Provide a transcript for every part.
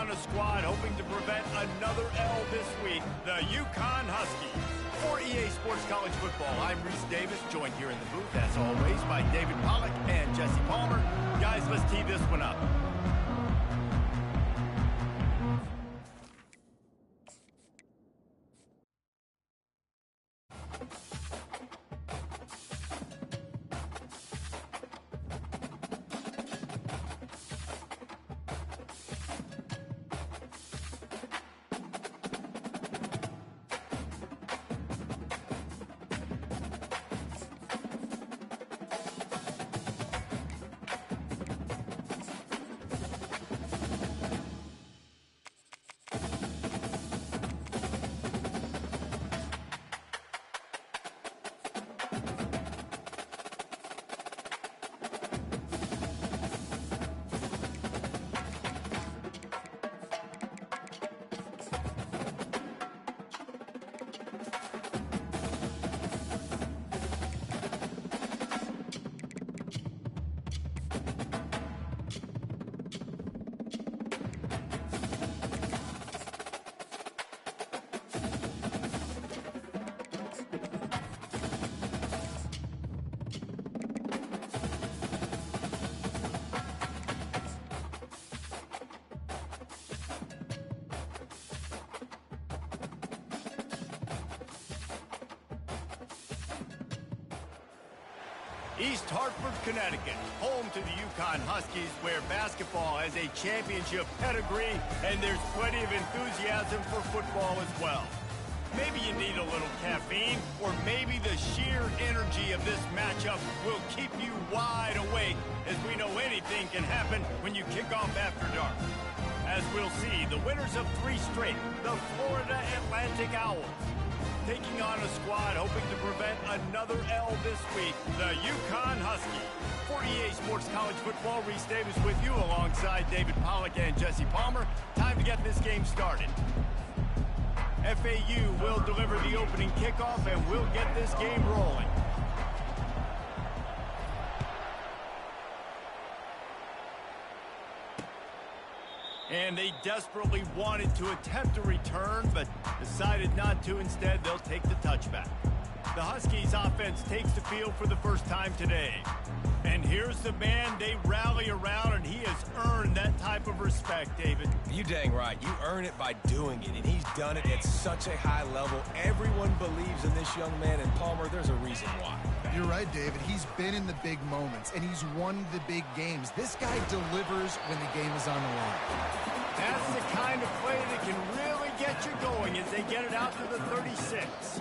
on a squad hoping to prevent another L this week, the UConn Huskies. For EA Sports College Football, I'm Reese Davis, joined here in the booth, as always, by David Pollack and Jesse Palmer. Guys, let's tee this one up. East Hartford, Connecticut, home to the UConn Huskies, where basketball has a championship pedigree, and there's plenty of enthusiasm for football as well. Maybe you need a little caffeine, or maybe the sheer energy of this matchup will keep you wide awake, as we know anything can happen when you kick off after dark. As we'll see, the winners of 3 straight, the Florida Atlantic Owls, taking on a squad hoping to prevent another L this week, the UConn Huskies. For EA Sports College Football, Reese Davis with you alongside David Pollack and Jesse Palmer. Time to get this game started. FAU will deliver the opening kickoff and we'll get this game rolling. And they desperately wanted to attempt a return, but decided not to. Instead, they'll take the touchback. The Huskies offense takes the field for the first time today. And here's the man they rally around, and he has earned that type of respect, David. You dang right. You earn it by doing it, and he's done it at such a high level. Everyone believes in this young man, and Palmer, there's a reason why. You're right, David. He's been in the big moments, and he's won the big games. This guy delivers when the game is on the line. That's the kind of play that can really get you going as they get it out to the 36.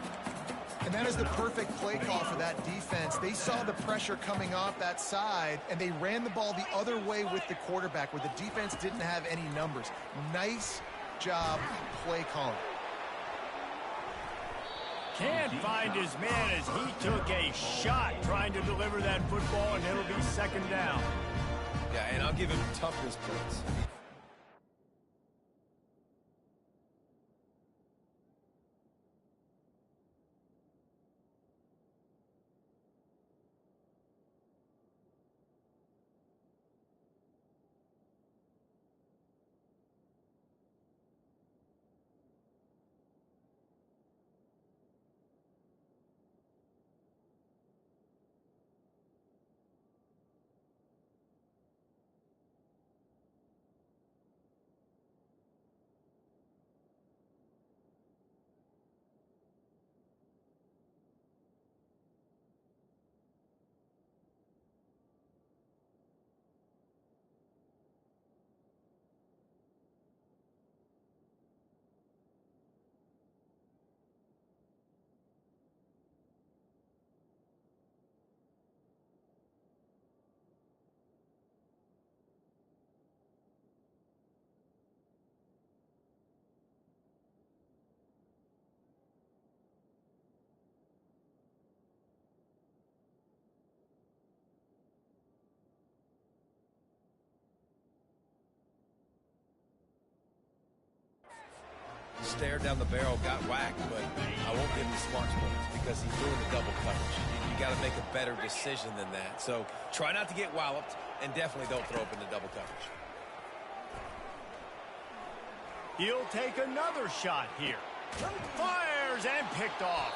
And that is the perfect play call for that defense. They saw the pressure coming off that side, and they ran the ball the other way with the quarterback, where the defense didn't have any numbers. Nice job play calling. Can't find his man as he took a shot trying to deliver that football, and it'll be second down. Yeah, and I'll give him toughness points. Stared down the barrel, got whacked, but I won't give him smarts points because he's doing the double coverage. You got to make a better decision than that. So try not to get walloped, and definitely don't throw up in the double coverage. He'll take another shot here. Fires and picked off.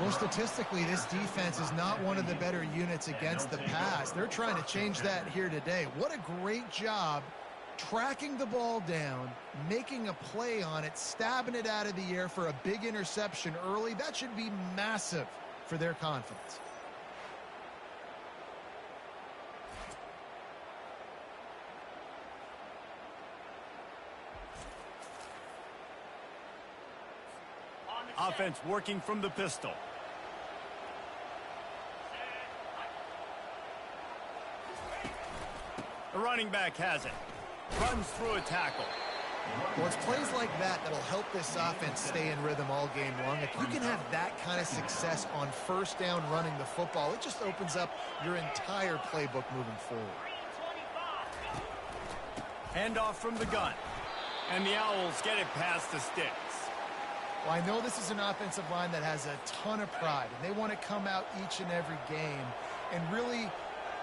Well, statistically, this defense is not one of the better units against the pass. They're trying to change that here today. What a great job tracking the ball down, making a play on it, stabbing it out of the air for a big interception early. That should be massive for their confidence. Offense working from the pistol. The running back has it. Runs through a tackle. Well, it's plays like that that'll help this offense stay in rhythm all game long. If you can have that kind of success on first down running the football, it just opens up your entire playbook moving forward. Handoff from the gun. And the Owls get it past the sticks. Well, I know this is an offensive line that has a ton of pride, and they want to come out each and every game and really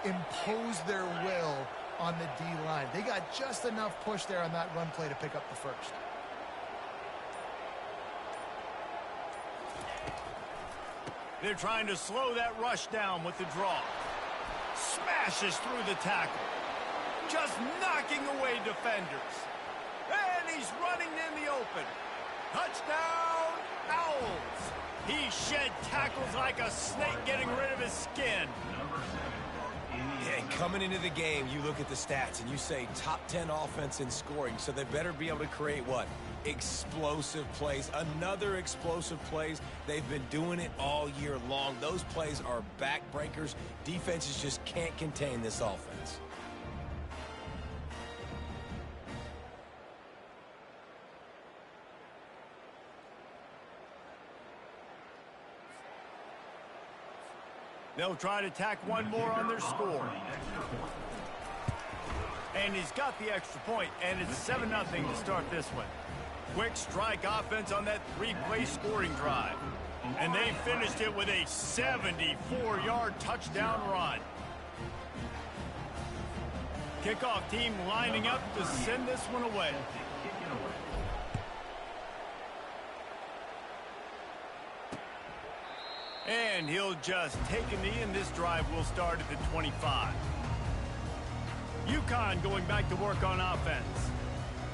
impose their will on the D-line. They got just enough push there on that run play to pick up the first. They're trying to slow that rush down with the draw. Smashes through the tackle. Just knocking away defenders. And he's running in the open. Touchdown, Owls. He shed tackles like a snake getting rid of his skin. Yeah, and coming into the game, you look at the stats and you say top 10 offense in scoring, so they better be able to create what? Explosive plays. Another explosive plays. They've been doing it all year long. Those plays are backbreakers. Defenses just can't contain this offense. They'll try to tack one more on their score. And he's got the extra point, and it's 7-0 to start this one. Quick strike offense on that three-play scoring drive. And they finished it with a 74-yard touchdown run. Kickoff team lining up to send this one away. And he'll just take a knee, and this drive will start at the 25. UConn going back to work on offense.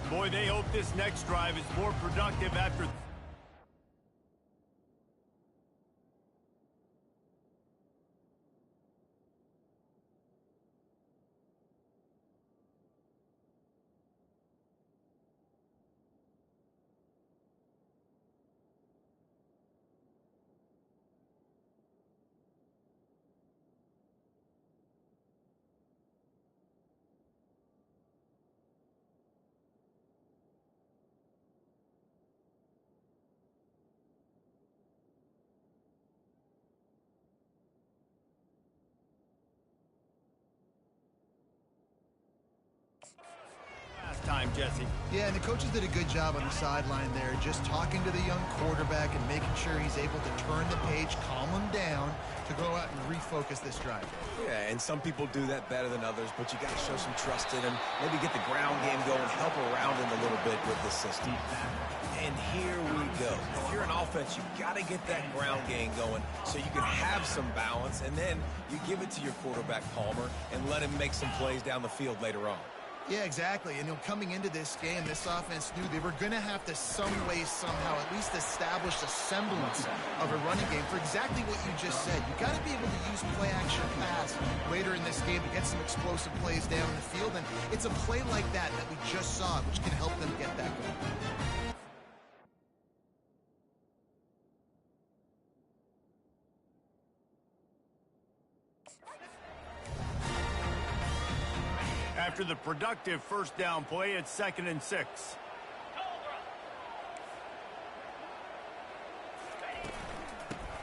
Boy, they hope this next drive is more productive after... time, Jesse. Yeah, and the coaches did a good job on the sideline there, just talking to the young quarterback and making sure he's able to turn the page, calm him down to go out and refocus this drive. Yeah, and some people do that better than others, but you got to show some trust in him, maybe get the ground game going, help around him a little bit with this system. And here we go. If you're an offense, you got to get that ground game going so you can have some balance, and then you give it to your quarterback, Palmer, and let him make some plays down the field later on. Yeah, exactly. And coming into this game, this offense knew they were going to have to some way, somehow, at least establish a semblance of a running game for exactly what you just said. You got to be able to use play-action pass later in this game to get some explosive plays down the field. And it's a play like that that we just saw, which can help them get that going. After the productive first down play, it's 2nd and 6.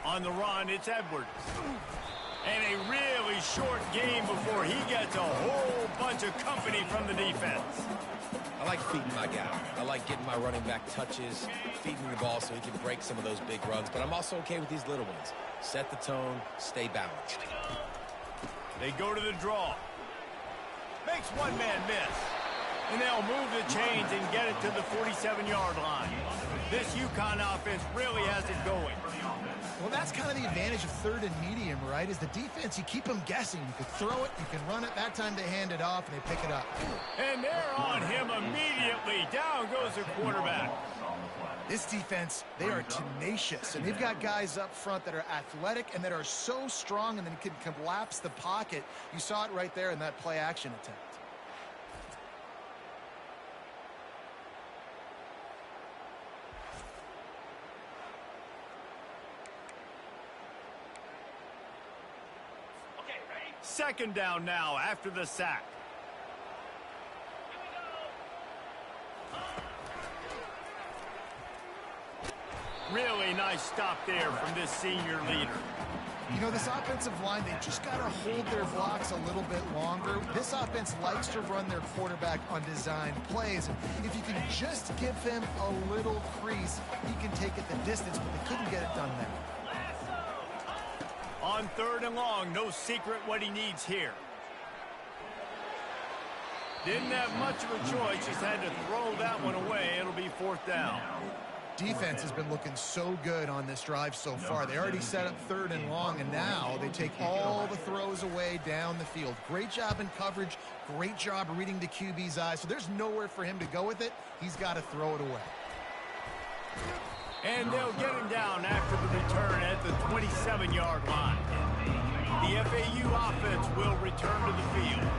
On the run, it's Edwards. And a really short game before he gets a whole bunch of company from the defense. I like feeding my guy. I like getting my running back touches, feeding the ball so he can break some of those big runs. But I'm also okay with these little ones. Set the tone, stay balanced. They go to the draw. Makes one man miss. And they'll move the chains and get it to the 47-yard line. This UConn offense really has it going. Well, that's kind of the advantage of third and medium, right? Is the defense, you keep them guessing. You can throw it, you can run it. That time they hand it off, and they pick it up. And they're on him immediately. Down goes the quarterback. This defense, they are tenacious, and they've got guys up front that are athletic and that are so strong and then can collapse the pocket. You saw it right there in that play-action attempt. Second down now after the sack. Really nice stop there from this senior leader. You know, this offensive line, they just got to hold their blocks a little bit longer. This offense likes to run their quarterback on design plays. And if you can just give him a little crease, he can take it the distance, but they couldn't get it done there. On third and long, no secret what he needs here. Didn't have much of a choice, just had to throw that one away. It'll be fourth down. Defense has been looking so good on this drive so far. They already set up third and long, and now they take all the throws away down the field. Great job in coverage, great job reading the QB's eyes. So there's nowhere for him to go with it. He's got to throw it away. And they'll get him down after the return at the 27-yard line. The FAU offense will return to the field.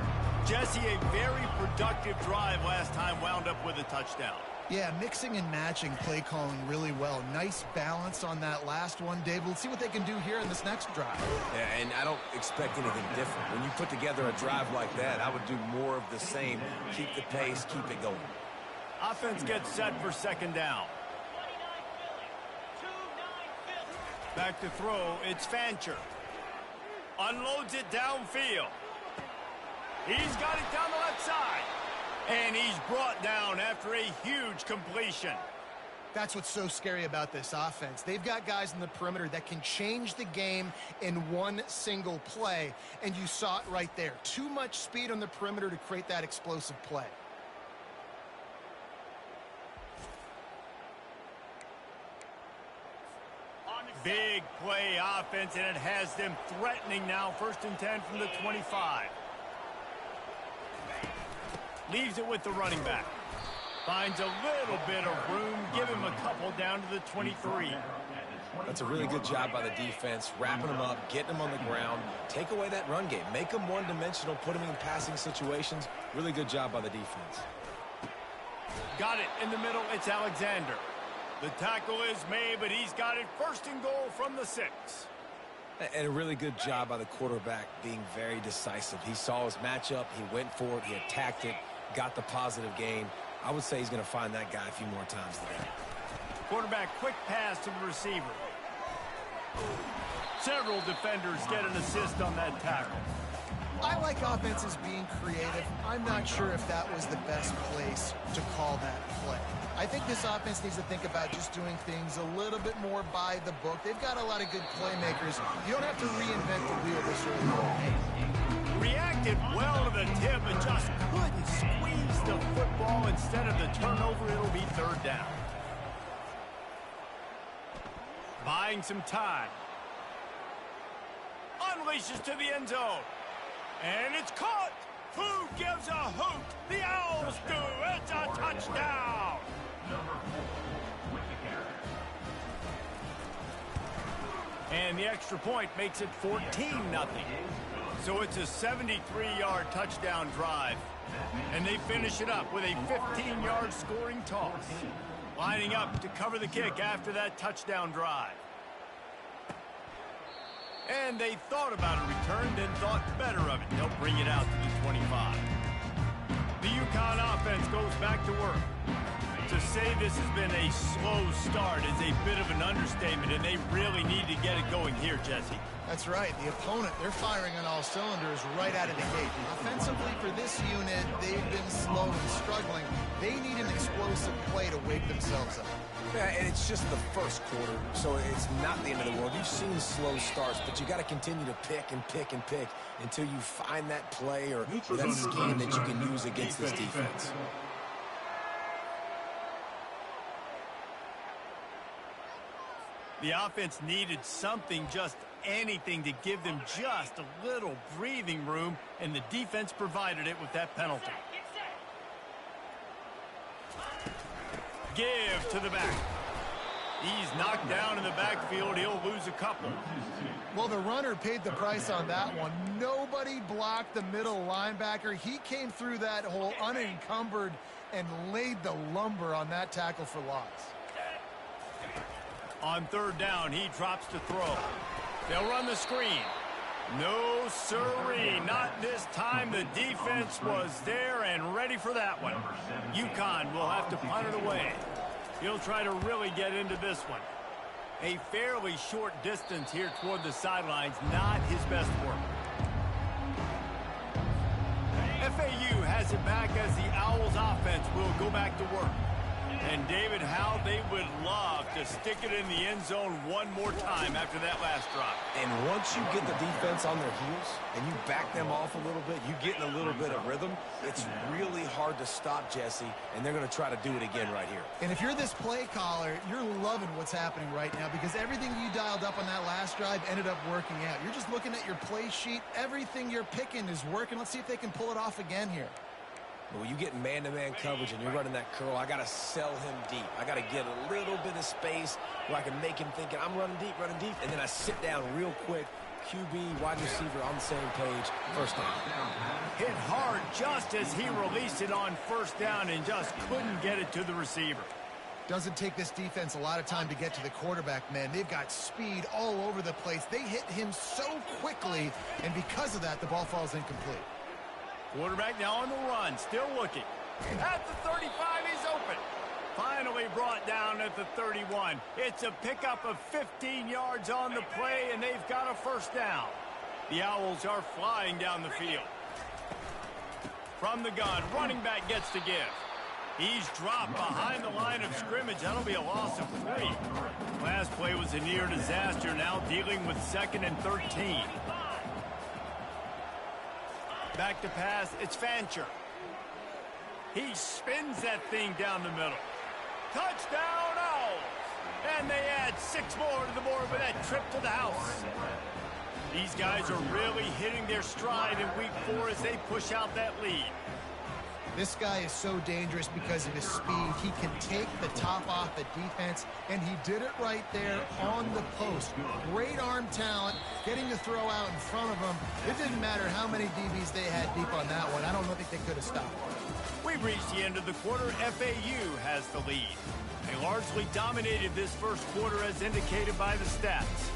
Jesse, a very productive drive last time, wound up with a touchdown. Yeah, mixing and matching play calling really well. Nice balance on that last one, Dave. We'll see what they can do here in this next drive. Yeah, and I don't expect anything different. When you put together a drive like that, I would do more of the same. Keep the pace, keep it going. Offense gets set for second down. Back to throw, it's Fancher. Unloads it downfield. He's got it down the left side. And he's brought down after a huge completion. That's what's so scary about this offense. They've got guys in the perimeter that can change the game in one single play. And you saw it right there. Too much speed on the perimeter to create that explosive play. Big play offense, and it has them threatening now. First and 10 from the 25. Leaves it with the running back. Finds a little bit of room. Give him a couple down to the 23. That's a really good job by the defense, wrapping them up, getting them on the ground. Take away that run game. Make them one-dimensional, put them in passing situations. Really good job by the defense. Got it in the middle. It's Alexander. The tackle is made, but he's got it first and goal from the 6. And a really good job by the quarterback being very decisive. He saw his matchup. He went for it. He attacked it, got the positive gain. I would say he's going to find that guy a few more times today. Quarterback, quick pass to the receiver. Several defenders get an assist on that tackle. I like offenses being creative. I'm not sure if that was the best place to call that play. I think this offense needs to think about just doing things a little bit more by the book. They've got a lot of good playmakers. You don't have to reinvent the wheel this early. Reacted well to the tip and just couldn't squeeze the football. Instead of the turnover, it'll be third down. Buying some time. Unleashes to the end zone. And it's caught. Who gives a hoot? The Owls do. It's a touchdown. And the extra point makes it 14-0. So it's a 73-yard touchdown drive. And they finish it up with a 15-yard scoring toss. Lining up to cover the kick after that touchdown drive. And they thought about a return, then thought better of it. They'll bring it out to the 25. The UConn offense goes back to work. To say this has been a slow start is a bit of an understatement, and they really need to get it going here, Jesse. That's right. The opponent, they're firing on all cylinders right out of the gate. Offensively for this unit, they've been slow and struggling. They need an explosive play to wake themselves up. Yeah, and it's just the first quarter, so it's not the end of the world. You've seen slow starts, but you got to continue to pick and pick and pick until you find that play or that scheme that you can use against this defense. The offense needed something, just anything, to give them just a little breathing room, and the defense provided it with that penalty. Give to the back. He's knocked down in the backfield. He'll lose a couple. Well, the runner paid the price on that one. Nobody blocked the middle linebacker. He came through that hole unencumbered and laid the lumber on that tackle for loss. On third down, he drops to throw. They'll run the screen. No sirree, not this time. The defense was there and ready for that one. UConn will have to punt it away. He'll try to really get into this one. A fairly short distance here toward the sidelines, not his best work. FAU has it back as the Owls offense will go back to work. And David, how they would love to stick it in the end zone one more time after that last drive. And once you get the defense on their heels and you back them off a little bit, you get in a little bit of rhythm, it's really hard to stop Jesse, and they're going to try to do it again right here. And if you're this play caller, you're loving what's happening right now because everything you dialed up on that last drive ended up working out. You're just looking at your play sheet. Everything you're picking is working. Let's see if they can pull it off again here. When you get man-to-man coverage and you're running that curl, I got to sell him deep. I got to get a little bit of space where I can make him thinking I'm running deep, and then I sit down real quick. QB, wide receiver on the same page. First down. Hit hard just as he released it on first down and just couldn't get it to the receiver. Doesn't take this defense a lot of time to get to the quarterback, man. They've got speed all over the place. They hit him so quickly, and because of that, the ball falls incomplete. Quarterback now on the run, still looking. At the 35, he's open. Finally brought down at the 31. It's a pickup of 15 yards on the play, and they've got a first down. The Owls are flying down the field. From the gun, running back gets to give. He's dropped behind the line of scrimmage. That'll be a loss of 3. Last play was a near disaster, now dealing with 2nd and 13. Back to pass, it's Fancher. He spins that thing down the middle. Touchdown, Owls! And they add 6 more to the board with that trip to the house. These guys are really hitting their stride in week 4 as they push out that lead. This guy is so dangerous because of his speed. He can take the top off the defense, and he did it right there on the post. Great arm talent, getting the throw out in front of him. It didn't matter how many DBs they had deep on that one. I don't think they could have stopped him. We've reached the end of the quarter. FAU has the lead. They largely dominated this first quarter as indicated by the stats.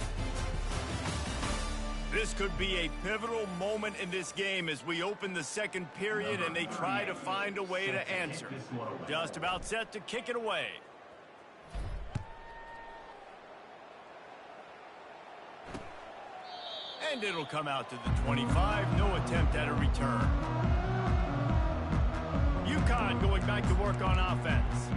This could be a pivotal moment in this game as we open the second period and they try to find a way to answer. Just about set to kick it away. And it'll come out to the 25. No attempt at a return. UConn going back to work on offense.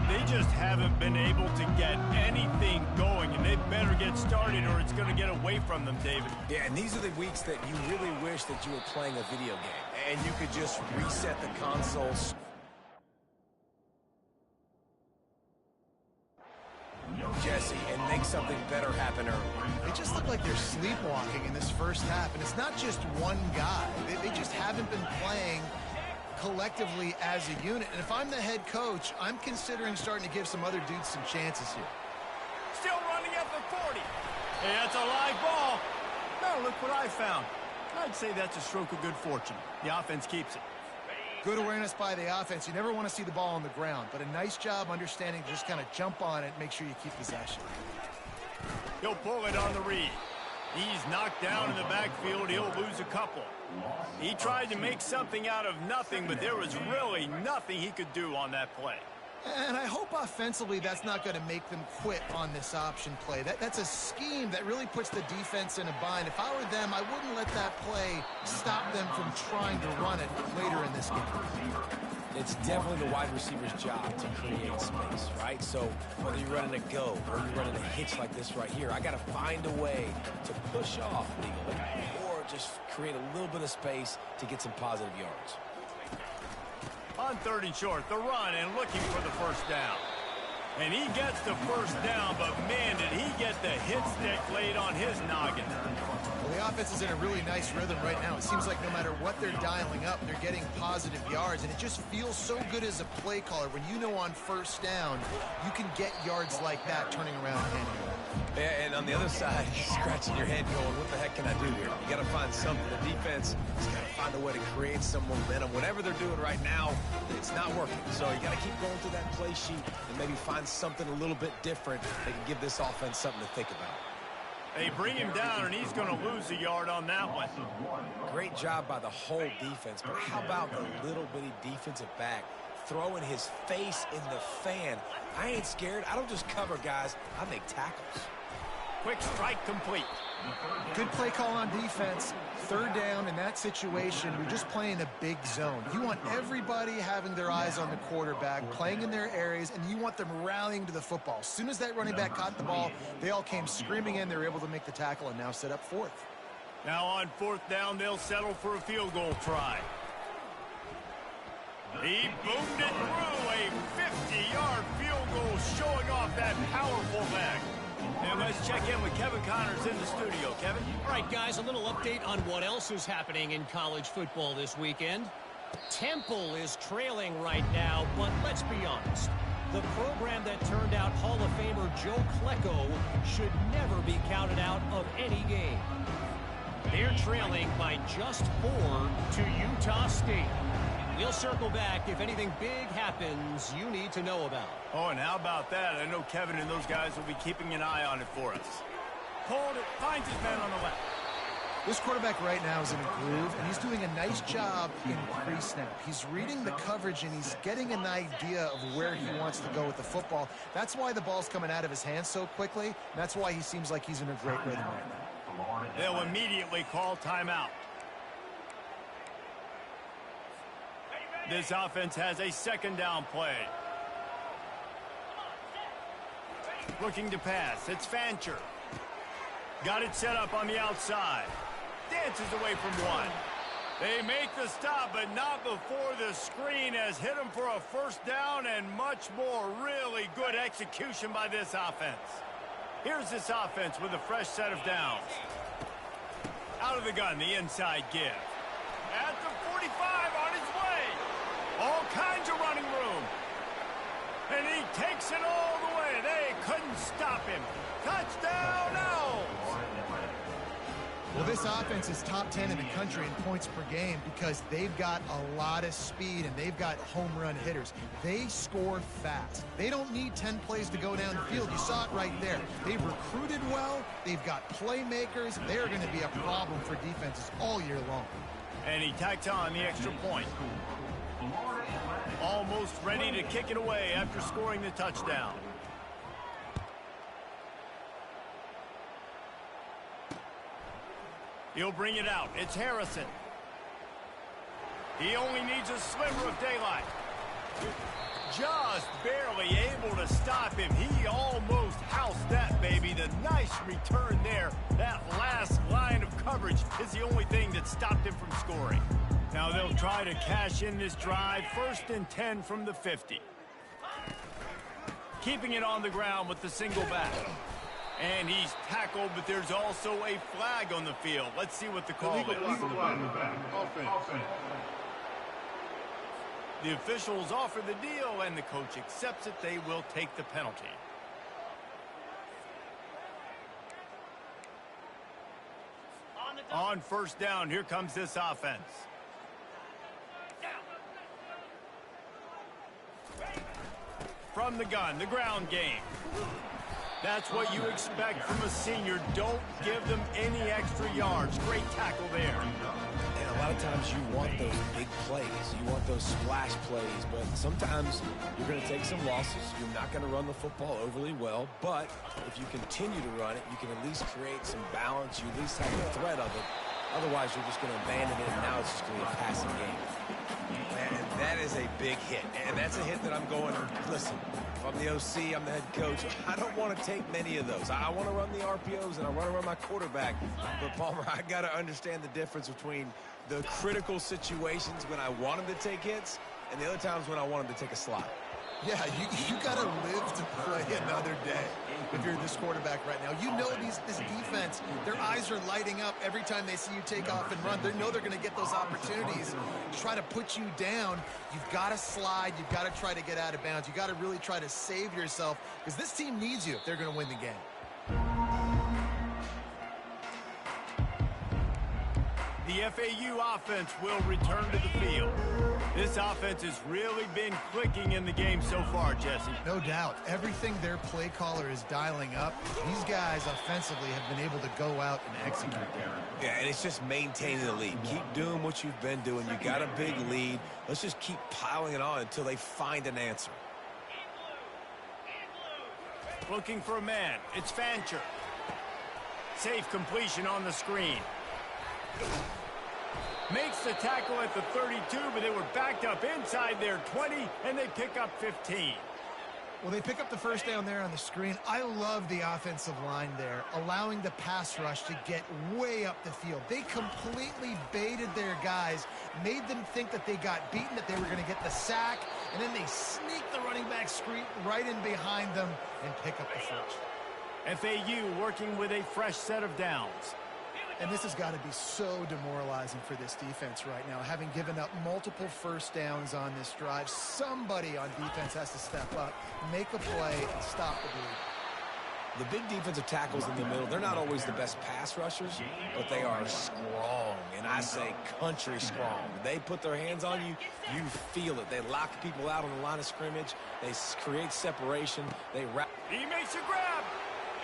They just haven't been able to get anything going, and they better get started or it's going to get away from them, David. Yeah, and these are the weeks that you really wish that you were playing a video game, and you could just reset the consoles. Jesse, and make something better happen early. They just look like they're sleepwalking in this first half, and it's not just one guy. They just haven't been playing collectively as a unit. And if I'm the head coach, I'm considering starting to give some other dudes some chances here. Still running at the 40. Hey, that's a live ball. Now look what I found. I'd say that's a stroke of good fortune. The offense keeps it. Good awareness by the offense. You never want to see the ball on the ground, but a nice job understanding to just kind of jump on it and make sure you keep possession. He'll pull it on the read. He's knocked down in the backfield. He'll lose a couple. He tried to make something out of nothing, but there was really nothing he could do on that play. And I hope offensively that's not going to make them quit on this option play. That's a scheme that really puts the defense in a bind. If I were them, I wouldn't let that play stop them from trying to run it later in this game. It's definitely the wide receiver's job to create space, right? So whether you're running a go or you're running a hitch like this right here, I got to find a way to push off legally or just create a little bit of space to get some positive yards. On 3rd and short, the run and looking for the first down. And he gets the first down, but man, did he get the hit stick laid on his noggin. Well, the offense is in a really nice rhythm right now. It seems like no matter what they're dialing up, they're getting positive yards, and it just feels so good as a play caller when you know on first down you can get yards like that turning around and handing it. Yeah, and on the other side, you're scratching your head going, what the heck can I do here? You got to find something. The defense has got to find a way to create some momentum. Whatever they're doing right now, it's not working. So you got to keep going through that play sheet and maybe find something a little bit different that can give this offense something to think about. They bring him down, and he's going to lose a yard on that one. Great job by the whole defense, but how about the little bitty defensive back throwing his face in the fan? I ain't scared. I don't just cover guys. I make tackles. Quick strike complete. Good play call on defense. 3rd down in that situation, you're just playing a big zone. You want everybody having their eyes on the quarterback, playing in their areas, and you want them rallying to the football. As soon as that running back caught the ball, they all came screaming in. They were able to make the tackle and now set up 4th. Now on 4th down, they'll settle for a field goal try. He boomed it through a 50-yard field goal, showing off that powerful leg. And let's check in with Kevin Connors in the studio. Kevin? All right, guys, a little update on what else is happening in college football this weekend. Temple is trailing right now, but let's be honest. The program that turned out Hall of Famer Joe Klecko should never be counted out of any game. They're trailing by just 4 to Utah State. We'll circle back if anything big happens you need to know about. Oh, and how about that? I know Kevin and those guys will be keeping an eye on it for us. Hold it. Finds his man on the left. This quarterback right now is in a groove, and he's doing a nice job in pre-snap. He's reading the coverage, and he's getting an idea of where he wants to go with the football. That's why the ball's coming out of his hands so quickly, and that's why he seems like he's in a great rhythm right now. They'll immediately call timeout. This offense has a 2nd down play. Looking to pass. It's Fancher. Got it set up on the outside. Dances away from one. They make the stop, but not before the screen has hit him for a first down and much more. Really good execution by this offense. Here's this offense with a fresh set of downs. Out of the gun, the inside give. At the 45, on his way. All kinds of running room. And he takes it all the way. They couldn't stop him. Touchdown Owls! Well, this offense is top 10 in the country in points per game because they've got a lot of speed and they've got home run hitters. They score fast. They don't need 10 plays to go down the field. You saw it right there. They've recruited well. They've got playmakers. They're going to be a problem for defenses all year long. And he tacks on the extra point. Almost ready to kick it away after scoring the touchdown. He'll bring it out. It's Harrison. He only needs a sliver of daylight. Just barely able to stop him. He almost housed that baby. The nice return there. That last line of coverage is the only thing that stopped him from scoring. Now they'll try to cash in this drive. 1st and 10 from the 50. Keeping it on the ground with the single back. And he's tackled, but there's also a flag on the field. Let's see what the call is. The officials offer the deal, and the coach accepts it. They will take the penalty. On 1st down, here comes this offense. From the gun, the ground game. That's what you expect from a senior. Don't give them any extra yards. Great tackle there. And a lot of times you want those big plays. You want those splash plays. But sometimes you're going to take some losses. You're not going to run the football overly well. But if you continue to run it, you can at least create some balance. You at least have the threat of it. Otherwise, you're just going to abandon it, and now it's just going to be a passing game. And That is a big hit, and that's a hit that I'm going, listen, if I'm the OC, I'm the head coach, I don't want to take many of those. I want to run the RPOs, and I want to run my quarterback. But, Palmer, I got to understand the difference between the critical situations when I want him to take hits and the other times when I want him to take a slide. Yeah, you got to live to play another day if you're this quarterback right now. You know this defense, their eyes are lighting up every time they see you take off and run. They know they're going to get those opportunities to try to put you down. You've got to slide. You've got to try to get out of bounds. You've got to really try to save yourself because this team needs you if they're going to win the game. The FAU offense will return to the field. This offense has really been clicking in the game so far, Jesse. No doubt. Everything their play caller is dialing up, these guys offensively have been able to go out and execute. Yeah, and it's just maintaining the lead. Keep doing what you've been doing. You got a big lead. Let's just keep piling it on until they find an answer. Looking for a man. It's Fancher. Safe completion on the screen. Makes the tackle at the 32, but they were backed up inside their 20, and they pick up 15. Well, they pick up the first down there on the screen. I love the offensive line there, allowing the pass rush to get way up the field. They completely baited their guys, made them think that they got beaten, that they were going to get the sack, and then they sneak the running back screen right in behind them and pick up the first. FAU working with a fresh set of downs. And this has got to be so demoralizing for this defense right now. Having given up multiple first downs on this drive, somebody on defense has to step up, make a play, and stop the bleed. The big defensive tackles in the middle, they're not always the best pass rushers, but they are strong, and I say country strong. When they put their hands on you, you feel it. They lock people out on the line of scrimmage. They create separation. They wrap. He makes a grab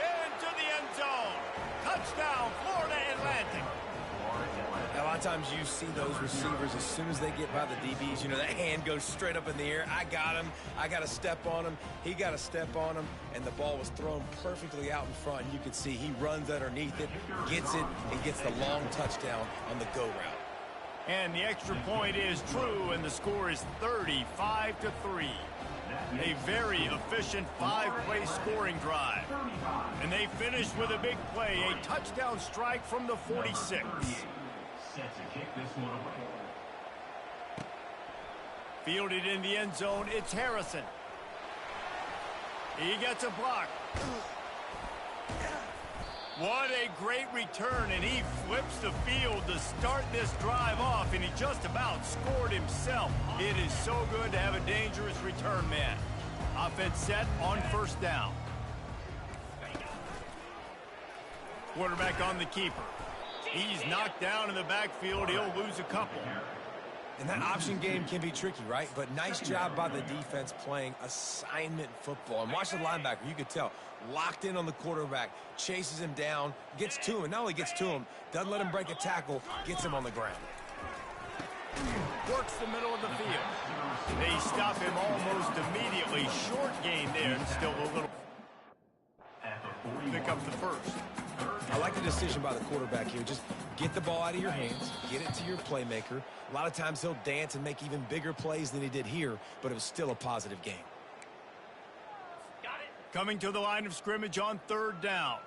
into the end zone. Touchdown, Florida Atlantic. A lot of times you see those receivers as soon as they get by the DBs, you know, that hand goes straight up in the air. I got him. I got to step on him. He got to step on him, and the ball was thrown perfectly out in front. You can see he runs underneath it, gets it, and gets the long touchdown on the go route. And the extra point is true, and the score is 35-3. A very efficient 5-play scoring drive. And they finish with a big play, a touchdown strike from the 46. Fielded in the end zone, it's Harrison. He gets a block. What a great return, and he flips the field to start this drive off, and he just about scored himself. It is so good to have a dangerous return man. Offense set on first down. Quarterback on the keeper. He's knocked down in the backfield. He'll lose a couple. And that option game can be tricky, right? But nice job by the defense playing assignment football. And watch the linebacker. You could tell. Locked in on the quarterback. Chases him down. Gets to him. And not only gets to him, doesn't let him break a tackle. Gets him on the ground. Works the middle of the field. They stop him almost immediately. Short gain there. And still a little. Pick up the first. I like the decision by the quarterback here. Just get the ball out of your hands, get it to your playmaker. A lot of times he'll dance and make even bigger plays than he did here, but it was still a positive game. Coming to the line of scrimmage on third down.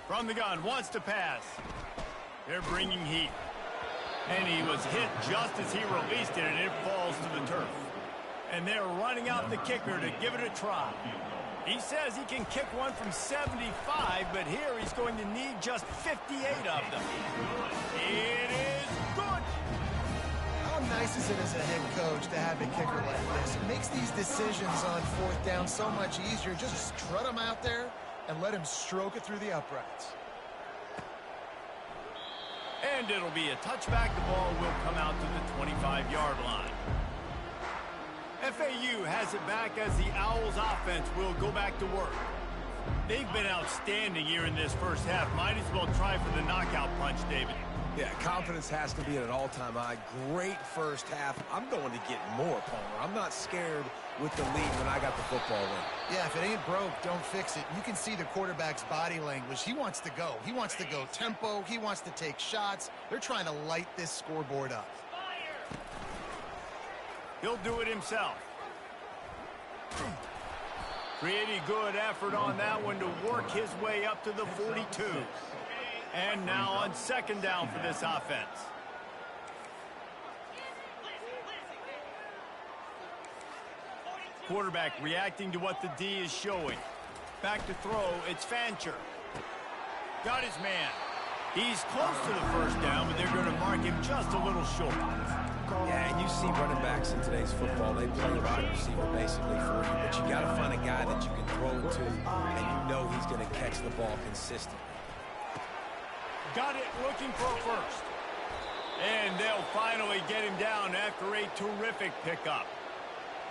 From the gun, wants to pass. They're bringing heat. And he was hit just as he released it, and it falls to the turf. And they're running out the kicker to give it a try. He says he can kick one from 75, but here he's going to need just 58 of them. It is good. How nice is it as a head coach to have a kicker like this? It makes these decisions on fourth down so much easier. Just strut him out there and let him stroke it through the uprights. And it'll be a touchback. The ball will come out to the 25-yard line. FAU has it back as the Owls offense will go back to work. They've been outstanding here in this first half. Might as well try for the knockout punch, David. Yeah, confidence has to be at an all-time high. Great first half. I'm going to get more, Palmer. I'm not scared with the lead when I got the football in. Yeah, if it ain't broke, don't fix it. You can see the quarterback's body language. He wants to go. He wants to go tempo. He wants to take shots. They're trying to light this scoreboard up. He'll do it himself. Pretty good effort on that one to work his way up to the 42. And now on second down for this offense. Quarterback reacting to what the D is showing. Back to throw, it's Fancher. Got his man. He's close to the first down, but they're going to mark him just a little short. Yeah, and you see running backs in today's football, they play wide receiver basically for you, but you got to find a guy that you can throw to, and you know he's going to catch the ball consistently. Got it, looking for a first. And they'll finally get him down after a terrific pickup.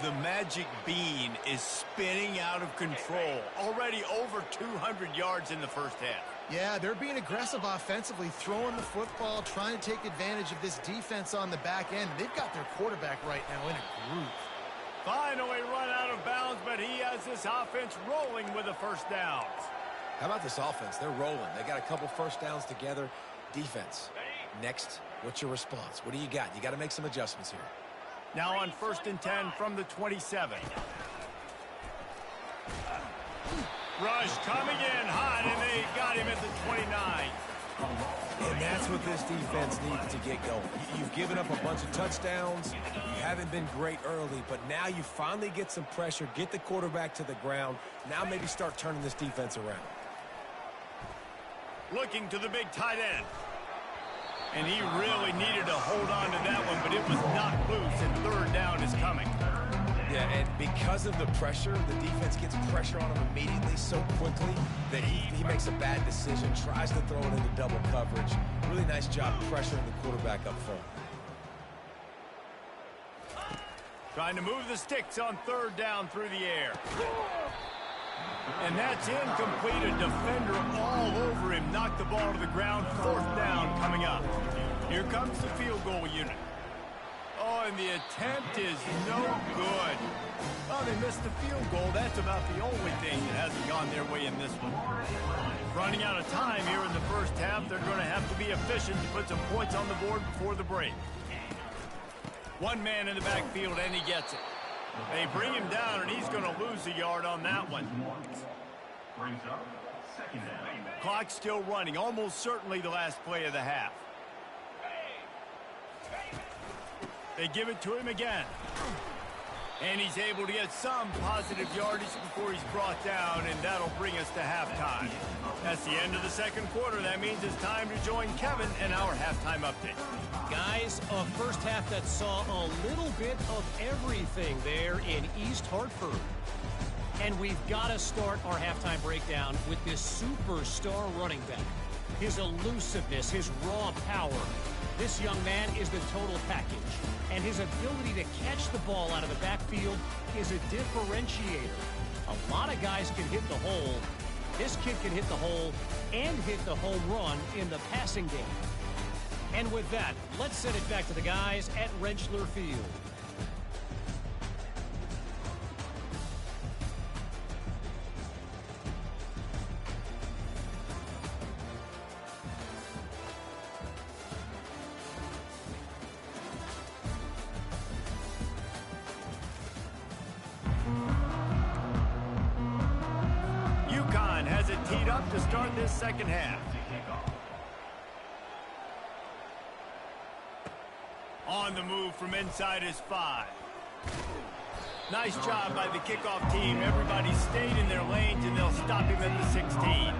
The magic bean is spinning out of control. Already over 200 yards in the first half. Yeah, they're being aggressive offensively, throwing the football, trying to take advantage of this defense on the back end. They've got their quarterback right now in a groove. Finally run out of bounds, but he has this offense rolling with a first down. How about this offense? They're rolling. They got a couple first downs together. Defense. Next, what's your response? What do you got? You got to make some adjustments here. Now on 1st and 10 from the 27. Rush coming in hot, and they got him at the 29. And that's what this defense needs to get going. You've given up a bunch of touchdowns. You haven't been great early, but now you finally get some pressure, get the quarterback to the ground. Now maybe start turning this defense around. Looking to the big tight end. And he really needed to hold on to that one, but it was knocked loose, and third down is coming. Yeah, and because of the pressure, the defense gets pressure on him immediately so quickly that he makes a bad decision, tries to throw it into double coverage. Really nice job pressuring the quarterback up front. Trying to move the sticks on third down through the air. And that's incomplete. A defender all over him. Knocked the ball to the ground. Fourth down coming up. Here comes the field goal unit. Oh, and the attempt is no good. Oh, they missed the field goal. That's about the only thing that hasn't gone their way in this one. Running out of time here in the first half. They're going to have to be efficient to put some points on the board before the break. One man in the backfield, and he gets it. They bring him down, and he's going to lose a yard on that one. Clock still running, almost certainly the last play of the half. They give it to him again. And he's able to get some positive yardage before he's brought down, and that'll bring us to halftime. That's the end of the second quarter. That means it's time to join Kevin in our halftime update. Guys, a first half that saw a little bit of everything there in East Hartford. And we've got to start our halftime breakdown with this superstar running back. His elusiveness, his raw power. This young man is the total package. And his ability to catch the ball out of the backfield is a differentiator. A lot of guys can hit the hole. This kid can hit the hole and hit the home run in the passing game. And with that, let's send it back to the guys at Rentschler Field. UConn has it teed up to start this second half. On the move from inside his 5. Nice job by the kickoff team. Everybody stayed in their lanes, and they'll stop him at the 16.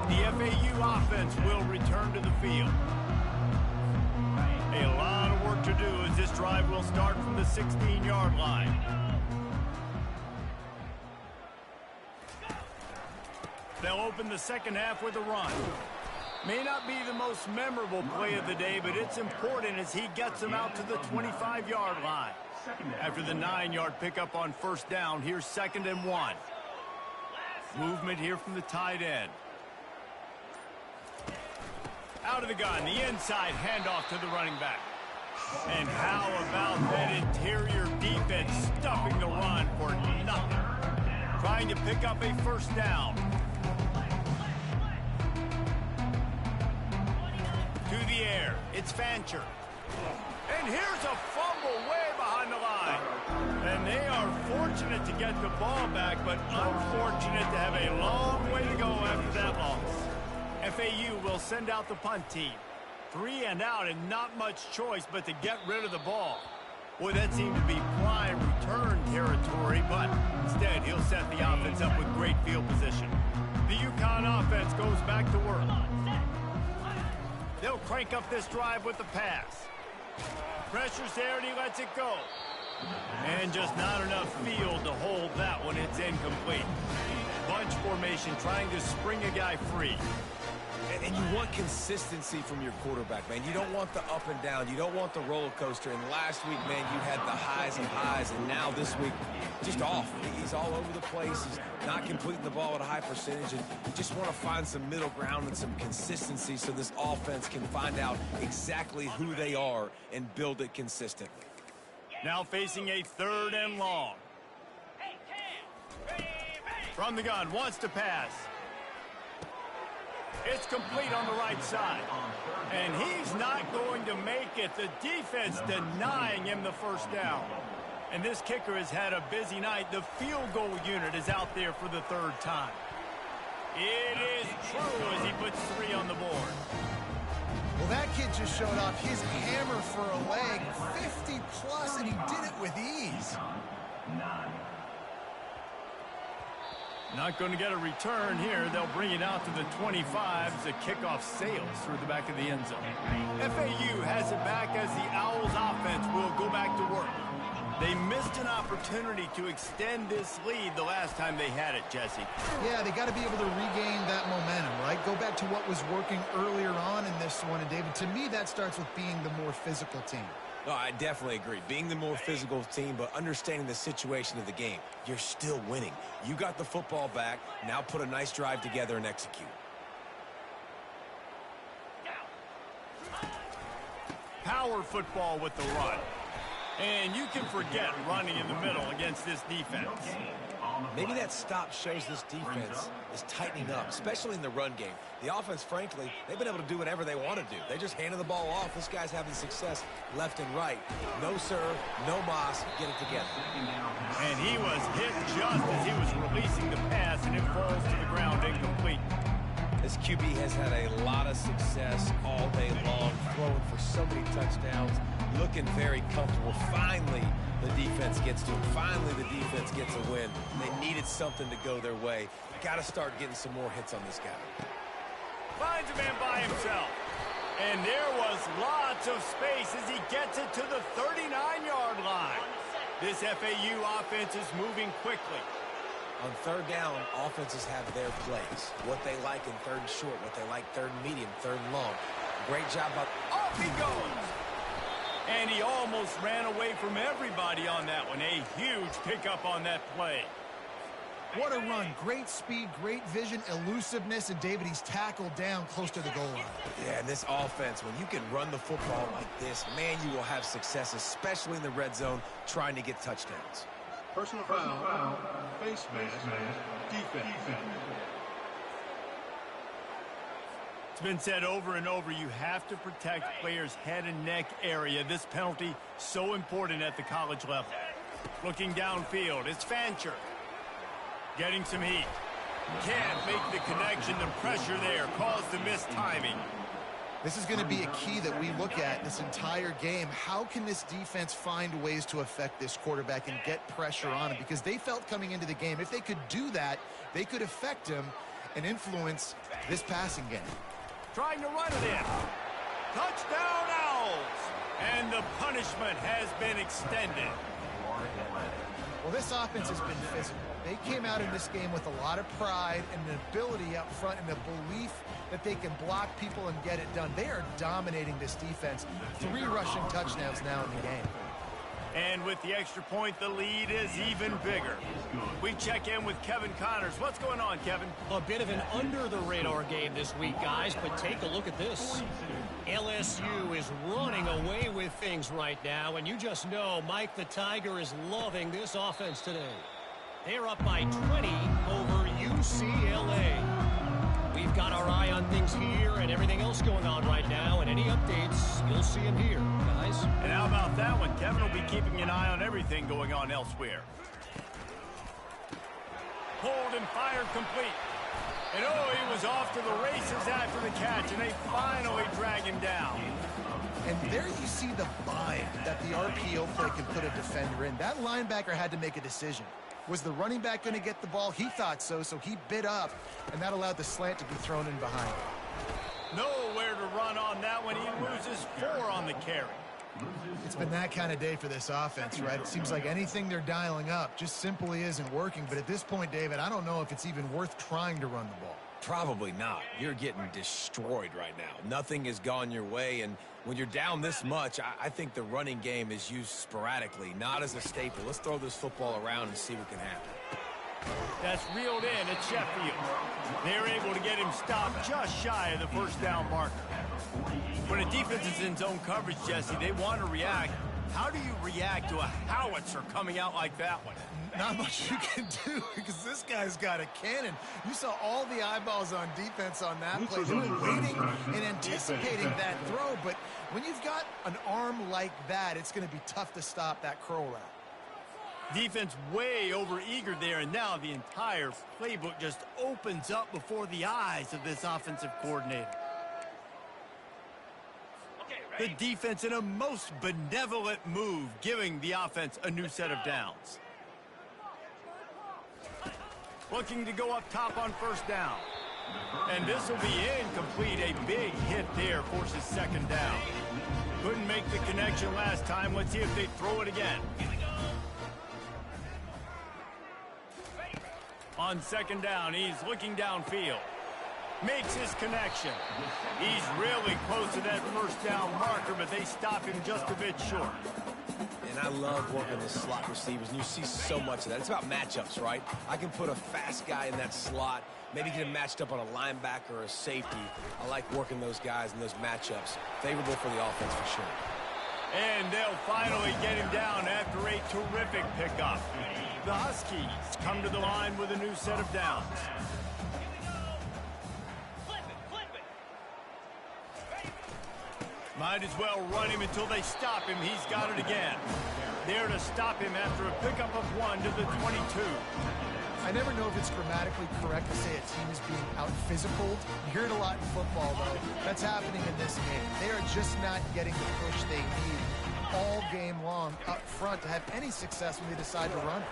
The FAU offense will return to the field. A lot of work to do as this drive will start from the 16-yard line. They'll open the second half with a run. May not be the most memorable play of the day, but it's important as he gets them out to the 25-yard line. After the 9-yard pickup on first down, here's 2nd and 1. Movement here from the tight end. Out of the gun, the inside handoff to the running back. And how about that interior defense stuffing the run for nothing? Trying to pick up a first down. To the air, it's Fancher. And here's a fumble way behind the line. And they are fortunate to get the ball back, but unfortunate to have a long way to go after that loss. FAU will send out the punt team. 3 and out and not much choice but to get rid of the ball. Boy, that seemed to be prime return territory, but instead he'll set the offense up with great field position. The UConn offense goes back to work. They'll crank up this drive with the pass. Pressure's there and he lets it go. And just not enough field to hold that one. It's incomplete. Bunch formation trying to spring a guy free. And you want consistency from your quarterback, man. You don't want the up and down. You don't want the roller coaster. And last week, man, you had the highs of highs. And now this week, just off. He's all over the place. He's not completing the ball at a high percentage. And you just want to find some middle ground and some consistency so this offense can find out exactly who they are and build it consistently. Now facing a 3rd and long. From the gun, wants to pass. It's complete on the right side. And he's not going to make it. The defense denying him the first down. And this kicker has had a busy night. The field goal unit is out there for the 3rd time. It is true as he puts 3 on the board. Well, that kid just showed off his hammer for a leg, 50-plus, and he did it with ease. Not going to get a return here. They'll bring it out to the 25 as the kickoff sails through the back of the end zone. FAU has it back as the Owls offense will go back to work. They missed an opportunity to extend this lead the last time they had it, Jesse. Yeah, they got to be able to regain that momentum, right? Go back to what was working earlier on in this one. And, David, to me, that starts with being the more physical team. No, I definitely agree. Being the more physical team, but understanding the situation of the game. You're still winning. You got the football back. Now put a nice drive together and execute. Power football with the run. And you can forget running in the middle against this defense. Maybe that stop shows this defense is tightening up, especially in the run game. The offense, frankly, they've been able to do whatever they want to do. They just handed the ball off. This guy's having success left and right. No serve, no moss, get it together. And he was hit just as he was releasing the pass, and it falls to the ground incomplete. This QB has had a lot of success all day long, throwing for so many touchdowns, looking very comfortable. Finally, the defense gets to him. Finally, the defense gets a win. They needed something to go their way. Got to start getting some more hits on this guy. Finds a man by himself. And there was lots of space as he gets it to the 39-yard line. This FAU offense is moving quickly. On 3rd down, offenses have their plays. What they like in 3rd and short, what they like 3rd and medium, 3rd and long. Great job by... Off he goes! And he almost ran away from everybody on that one. A huge pickup on that play. What a run. Great speed, great vision, elusiveness, and David, he's tackled down close to the goal line. Yeah, and this offense, when you can run the football like this, man, you will have success, especially in the red zone, trying to get touchdowns. Personal foul, face mask, defense. It's been said over and over, you have to protect players' head and neck area. This penalty, so important at the college level. Looking downfield, it's Fancher. Getting some heat. Can't make the connection, the pressure there caused the missed timing. This is going to be a key that we look at this entire game. How can this defense find ways to affect this quarterback and get pressure on him? Because they felt coming into the game, if they could do that, they could affect him and influence this passing game. Trying to run it in. Touchdown Owls! And the punishment has been extended. Well, this offense has been physical. They came out in this game with a lot of pride and an ability up front and a belief that they can block people and get it done. They are dominating this defense. 3 rushing touchdowns now in the game. And with the extra point, the lead is even bigger. We check in with Kevin Connors. What's going on, Kevin? A bit of an under-the-radar game this week, guys, but take a look at this. LSU is running away with things right now, and you just know Mike the Tiger is loving this offense today. They're up by 20 over UCLA. We've got our eye on things here and everything else going on right now, and any updates, you'll see them here, guys. And how about that one? Kevin will be keeping an eye on everything going on elsewhere. Hold and fire complete. And oh, he was off to the races after the catch, and they finally drag him down. And there you see the bind that the RPO play can put a defender in. That linebacker had to make a decision. Was the running back going to get the ball? He thought so, so he bit up, and that allowed the slant to be thrown in behind. Nowhere to run on that one. He loses 4 on the carry. It's been that kind of day for this offense, right? It seems like anything they're dialing up just simply isn't working. But at this point, David, I don't know if it's even worth trying to run the ball. Probably not. You're getting destroyed right now. Nothing has gone your way, and when you're down this much, I think the running game is used sporadically, not as a staple. Let's throw this football around and see what can happen. That's reeled in at Sheffield. They're able to get him stopped just shy of the first down marker. When a defense is in zone coverage, Jesse, they want to react. How do you react to a howitzer coming out like that one? Not much you can do because this guy's got a cannon. You saw all the eyeballs on defense on that play. They were waiting and anticipating that throw, but when you've got an arm like that, it's going to be tough to stop that curl route. Defense way over-eager there, and now the entire playbook just opens up before the eyes of this offensive coordinator. The defense in a most benevolent move, giving the offense a new set of downs. Looking to go up top on first down. And this will be incomplete. A big hit there forces second down. Couldn't make the connection last time. Let's see if they throw it again. On second down, he's looking downfield. Makes his connection. He's really close to that first down marker, but they stop him just a bit short. And I love working the slot receivers, and you see so much of that. It's about matchups, right? I can put a fast guy in that slot, maybe get him matched up on a linebacker or a safety. I like working those guys in those matchups. Favorable for the offense for sure. And they'll finally get him down after a terrific pickup. The Huskies come to the line with a new set of downs. Might as well run him until they stop him. He's got it again. There to stop him after a pickup of 1 to the 22. I never know if it's grammatically correct to say a team is being out-physicaled. You hear it a lot in football, though. That's happening in this game. They are just not getting the push they need all game long up front to have any success when they decide to run it.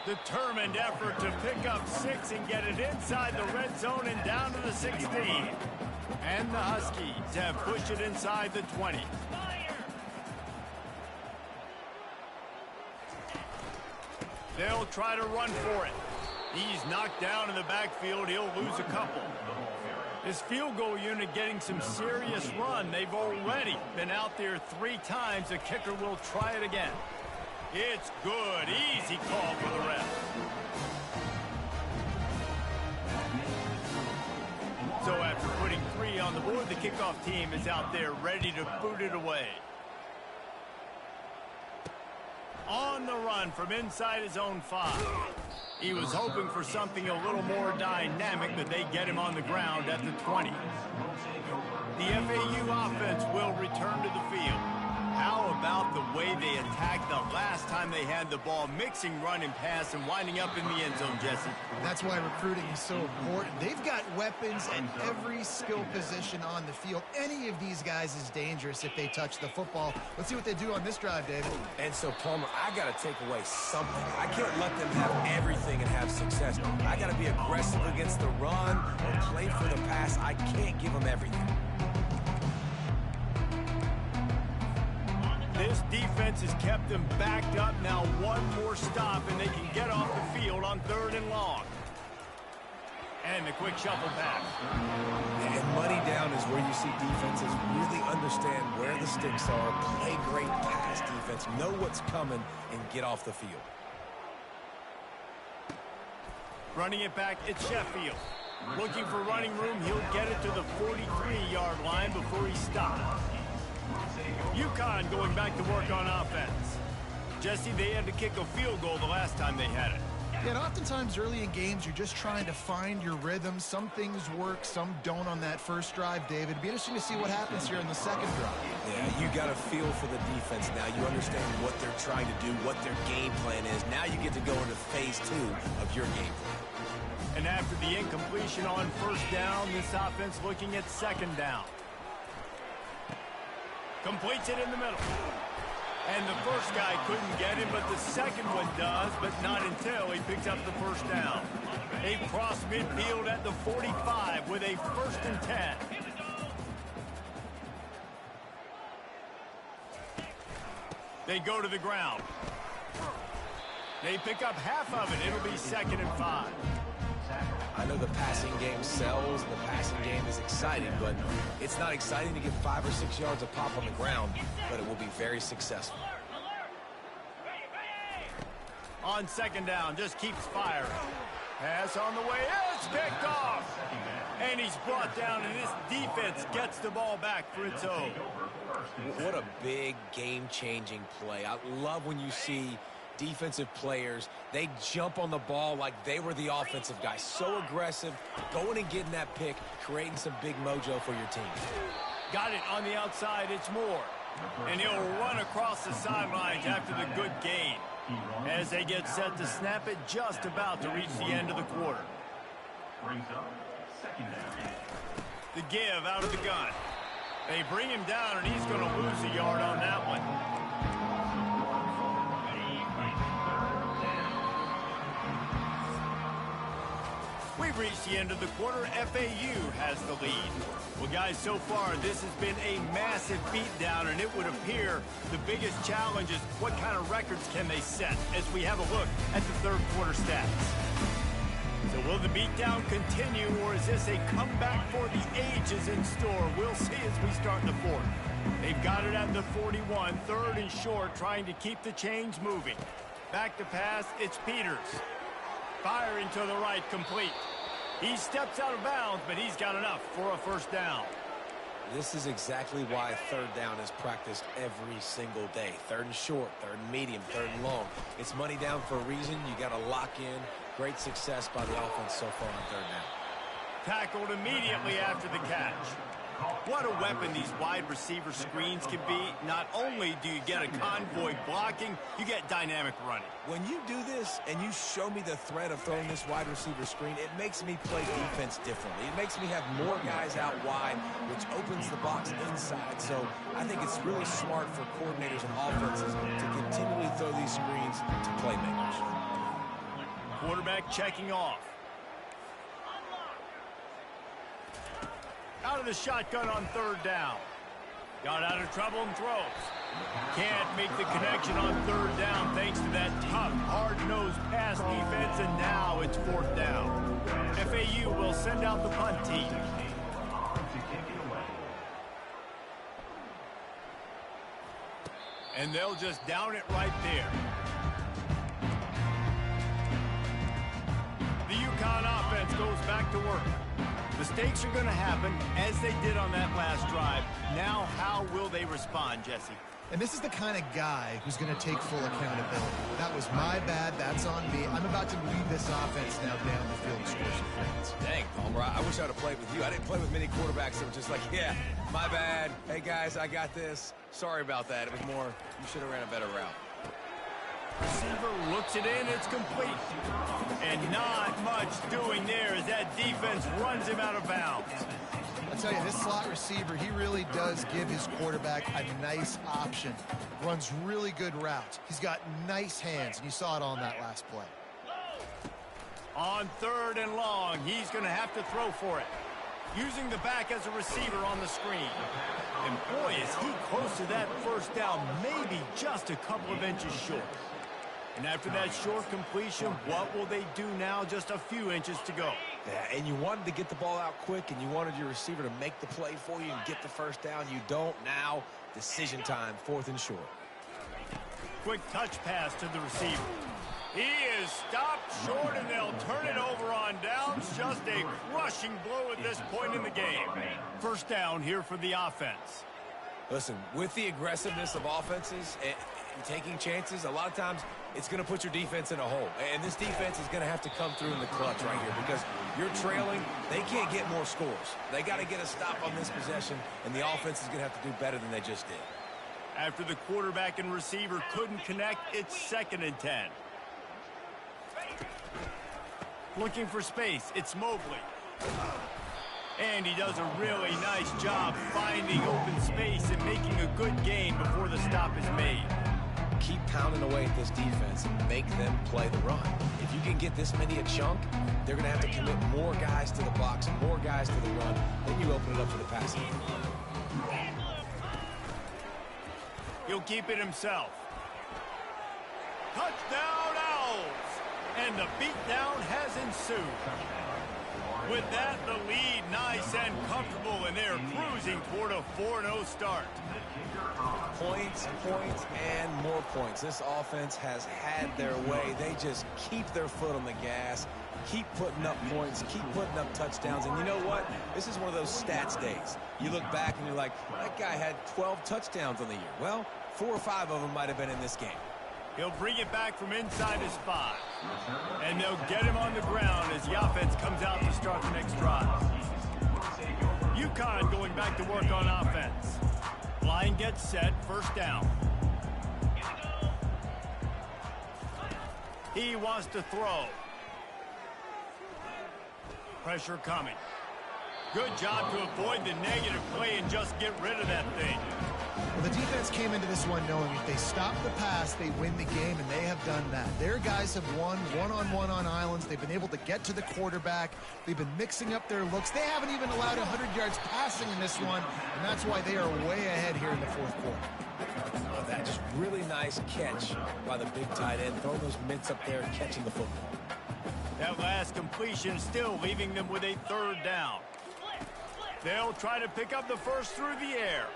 Determined effort to pick up 6 and get it inside the red zone and down to the 16. And the Huskies have pushed it inside the 20. They'll try to run for it. He's knocked down in the backfield. He'll lose a couple. This field goal unit getting some serious run. They've already been out there 3 times. The kicker will try it again. It's good. Easy call for the ref. So after putting 3 on the board, the kickoff team is out there ready to boot it away. On the run from inside his own 5. He was hoping for something a little more dynamic, but they get him on the ground at the 20. The FAU offense will return to the field. How about the way they attacked the last time they had the ball, mixing run and pass and winding up in the end zone, Jesse? That's why recruiting is so important. They've got weapons at every skill position on the field. Any of these guys is dangerous if they touch the football. Let's see what they do on this drive, David. And so, Palmer, I got to take away something. I can't let them have everything and have success. I got to be aggressive against the run or play for the pass. I can't give them everything. This defense has kept them backed up. Now 1 more stop, and they can get off the field on 3rd and long. And the quick shuffle pass. And money down is where you see defenses really understand where the sticks are, play great pass defense, know what's coming, and get off the field. Running it back, it's Sheffield. Looking for running room, he'll get it to the 43-yard line before he stops. UConn going back to work on offense. Jesse, they had to kick a field goal the last time they had it. Yeah, and oftentimes early in games, you're just trying to find your rhythm. Some things work, some don't on that first drive, David. It'd be interesting to see what happens here in the second drive. Yeah, you got a feel for the defense now. You understand what they're trying to do, what their game plan is. Now you get to go into phase 2 of your game plan. And after the incompletion on first down, this offense looking at second down. Completes it in the middle. And the first guy couldn't get him, but the second one does, but not until he picks up the first down. They cross midfield at the 45 with a 1st and 10. They go to the ground. They pick up half of it. It'll be 2nd and 5. I know the passing game sells, and the passing game is exciting, but it's not exciting to get 5 or 6 yards of pop on the ground, but it will be very successful. On second down, just keeps firing. Pass on the way, it's picked off. And he's brought down, and this defense gets the ball back for its own. What a big game-changing play. I love when you see defensive players, they jump on the ball like they were the offensive guy. So aggressive, going and getting that pick, creating some big mojo for your team. Got it on the outside, it's Moore. And he'll run across the sidelines after the good gain. As they get set to snap it, just about to reach the end of the quarter. The give out of the gun. They bring him down, and he's going to lose a yard on that one. We've reached the end of the quarter. FAU has the lead. Well, guys, so far, this has been a massive beatdown, and it would appear the biggest challenge is what kind of records can they set as we have a look at the third quarter stats. So will the beatdown continue, or is this a comeback for the ages in store? We'll see as we start the fourth. They've got it at the 41, 3rd and short, trying to keep the chains moving. Back to pass, it's Peters. Firing to the right, complete. He steps out of bounds, but he's got enough for a 1st down. This is exactly why 3rd down is practiced every single day. 3rd and short, 3rd and medium, 3rd and long. It's money down for a reason. You got to lock in. Great success by the offense so far on 3rd down. Tackled immediately after the catch. What a weapon these wide receiver screens can be. Not only do you get a convoy blocking, you get dynamic running. When you do this and you show me the threat of throwing this wide receiver screen, it makes me play defense differently. It makes me have more guys out wide, which opens the box inside. So I think it's really smart for coordinators and offenses to continually throw these screens to playmakers. Quarterback checking off. Out of the shotgun on 3rd down. Got out of trouble and throws. Can't make the connection on 3rd down thanks to that tough, hard-nosed pass defense, and now it's 4th down. FAU will send out the punt team. And they'll just down it right there. The UConn offense goes back to work. Mistakes are going to happen, as they did on that last drive. Now, how will they respond, Jesse? And this is the kind of guy who's going to take full accountability. That was my bad. That's on me. I'm about to lead this offense now down the field and score some points. Dang, Palmer, I wish I would have played with you. I didn't play with many quarterbacks that were just like, yeah, my bad. Hey, guys, I got this. Sorry about that. It was more, you should have ran a better route. Receiver looks it in, it's complete. And not much doing there as that defense runs him out of bounds. I tell you, this slot receiver, he really does give his quarterback a nice option. Runs really good routes. He's got nice hands, and you saw it on that last play. On 3rd and long, he's going to have to throw for it. Using the back as a receiver on the screen. And boy, is he close to that 1st down, maybe just a couple of inches short. And after that short completion, what will they do now? Just a few inches to go. Yeah, and you wanted to get the ball out quick, and you wanted your receiver to make the play for you and get the first down. You don't now. Decision time, 4th and short. Quick touch pass to the receiver. He is stopped short, and they'll turn it over on downs. Just a crushing blow at this point in the game. First down here for the offense. Listen, with the aggressiveness of offenses and taking chances, a lot of times it's going to put your defense in a hole. And this defense is going to have to come through in the clutch right here because you're trailing. They can't get more scores. They got to get a stop on this possession, and the offense is going to have to do better than they just did. After the quarterback and receiver couldn't connect, it's 2nd and 10. Looking for space, it's Mobley. And he does a really nice job finding open space and making a good gain before the stop is made. Keep pounding away at this defense and make them play the run. If you can get this many a chunk, they're going to have to commit more guys to the box and more guys to the run. Then you open it up for the passing. He'll keep it himself. Touchdown, Owls! And the beatdown has ensued. With that, the lead nice and comfortable, and they're cruising toward a 4-0 start. Points, points, and more points. This offense has had their way. They just keep their foot on the gas, keep putting up points, keep putting up touchdowns. And you know what? This is one of those stats days. You look back and you're like, that guy had 12 touchdowns on the year. Well, 4 or 5 of them might have been in this game. He'll bring it back from inside his 5. And they'll get him on the ground as the offense comes out to start the next drive. UConn going back to work on offense. Line gets set, first down. He wants to throw. Pressure coming. Good job to avoid the negative play and just get rid of that thing. Well, the defense came into this one knowing if they stop the pass, they win the game, and they have done that. Their guys have won one-on-one on islands. They've been able to get to the quarterback. They've been mixing up their looks. They haven't even allowed 100 yards passing in this one, and that's why they are way ahead here in the 4th quarter. Oh, that just really nice catch by the big tight end. Throwing those mitts up there and catching the football. That last completion still leaving them with a 3rd down. They'll try to pick up the first through the air.